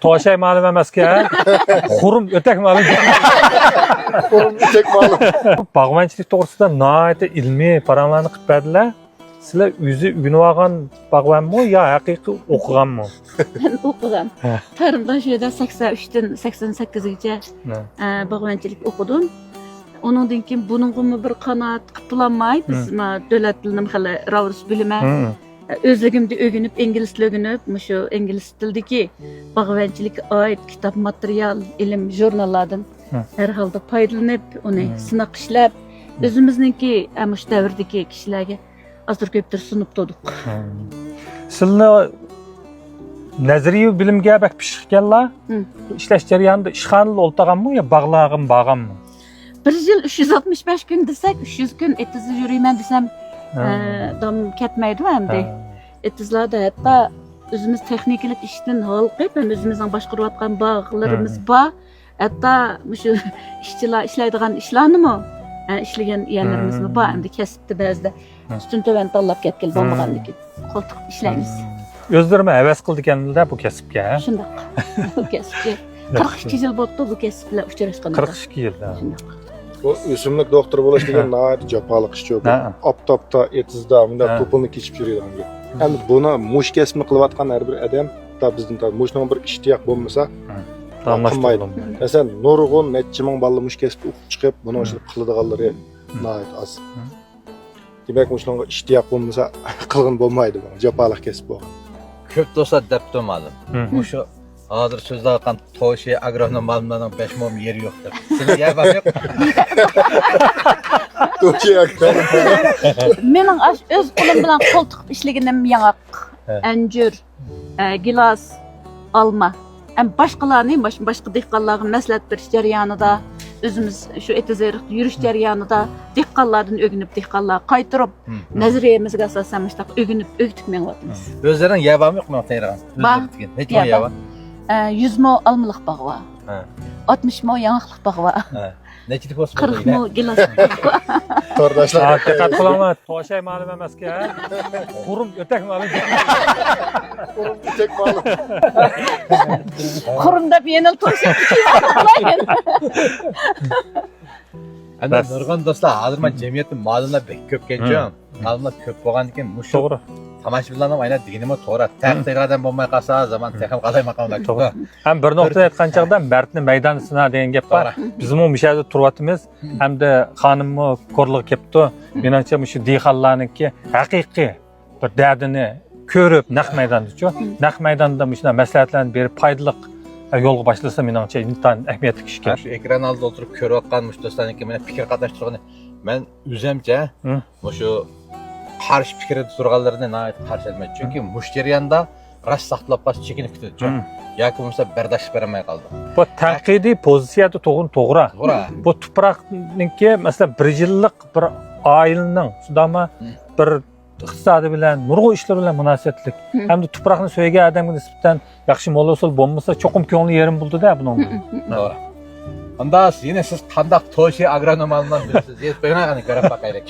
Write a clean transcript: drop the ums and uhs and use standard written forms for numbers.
to'shay ma'lum emasga. Xurum o'tak ma'lum. Xurum o'tak ma'lum. Bog'bonchilik to'g'risida nihoyatda ilmiy paranglarni qilib berdilar. Sizlar o'zi o'rganib olgan bog'bonmi yo haqiqiy o'qiganmi? Ben o'qidim. Tarımdan şöyle 83'ten 88'gacha bog'bonchilik o'qidim. Onundan keyin buningmi bir qanot qiplanmay biz davlat tilini hali ravus bilime özligimde öğrenip ingliz tilini öğrenip şu ingliz tildeki bog'bonchilikka oid kitap material ilim jurnallardan her halda foydalanıp onu sınaq ishlab o'zimizningki amush davrdagi kishilarga azdir ko'pdir sunib turdik. Sizlarni nazariy bilimga bak pishganlar ishlash jarayonida ishxonada o'ltaganmi yo bağlag'im? Bir yıl 365 gün desek 300 gün etizli yürüymen desem dam ketmeydi hem de. Etizlerde hatta özümüz texniklik işten halqıp hem özümüzden başqarıp atqan bağlarımız var. Hatta şu işçiler işleydiğen işlerini mi işleyen yerlerimiz mi var hem de kesipti bazıda. Üstün töven tallap ketkel bolmagandı ki koltuk işleyimiz. Özlerime heves qildi ekanlar bu kasbga. Shundoq. Bu kasbga 42 yil bo'ldi bu kasb bilan uchrashgan. 42 yil. Bu o'simlik doktori bo'lish degan nihoyat jafoliq ish jo'q. Oftobda etizda bunda to'pilni kechib yuradigan. Endi buni mush kasbni qilayotgan har bir odam da bizning mushning bir ishtiyoq bo'lmasa qilmaydi. Masalan, nurg'un necha ming balla mush kasbni o'qib chiqib, buni o'sha qiladiganlari nihoyat oz. Demak, mushning ishtiyoq bo'lmasa qilg'in bo'lmaydi bu. Jafoliq kasb bu. Ko'p do'stlar debdi ma'lum. Mushu hozir so'zlayotgan to'shi agronom ma'lumlarning 5 ming yeri yo'q deb. Sizlar yer bor yo'q. To'shi agronom. Mening o'z qo'lim bilan qo'l tiqib ishlaganim yangaq, anjir, gilos, olma. Ham boshqalarni boshqa dehqonlarga maslahat berish jarayonida o'zimiz shu etizeriq yurish jarayonida dehqonlardan o'rganib dehqonlarga qaytirib nazariyamizga asosan shunaqa o'rganib menyapmiz. O'zlarining yer bormi yo'qmi tayyorgan? Necha ming yer bor? 100 ming olmaliq bog' bor. 60 ming yangaqliq bog' bor. Nechilik bo'lsa 40 ming gilos bog' bor. To'rdoshlar. Diqqat qilaman, to'shay ma'lum emasga. Xurum o'tak ma'lum. Xurum o'tak ma'lum. Qurumda yenil to'shay. Ana nurg'un do'stlar, hozir men jamiyatning ma'lumotlar bek ko'p kelgan. Ma'lumotlar ko'p bo'lgandan keyin mush To'g'ri. tomoshabinlarning ayna deganimi to'g'ri. Taqdirdan bo'lmay qolsa, zaman texim qalay maqomlar. To'g'ri. Ham bir nuqtada aytgan chaqda mardni maydon sina degan gap bor. Bizmi bu yerda turyapmiz, hamda xonimmi ko'rliq kelibdi. Menimcha shu dehqonlarniki haqiqiy bir dardini ko'rib naq maydonda-ku. Naq maydonda shunday maslahatlarni berib foydali yo'lga boshlasa menimcha intan ahamiyatli ish kerak. Shu ekran oldida o'tirib ko'rayotgan mush do'stlarniki meni fikr qatnashtirgani men o'zimcha shu qarshi fikrda turganlarni nihoyat qarshi etmayman. Chunki mush jarayonda rost saqlab qolish chekinib ketdi. Yoki bo'lmasa bardoshlik bermay qoldi. Bu tanqidiy pozitsiyada to'g'ri. Bu tuproqniki masalan 1 yillik bir oilaning shundami bir iqtisodi bilan nurg'un ishlar bilan munosabatlik hamda tuproqni so'ygan odamga nisbatan yaxshi mol usul bo'lmasa cho'qim ko'ngli yerim bo'ldi-da buning. To'g'ri. Unda yine siz qanday to'shi agronom ma'lumot berasiz? Yetib qo'ygan ko'rib baqaylik.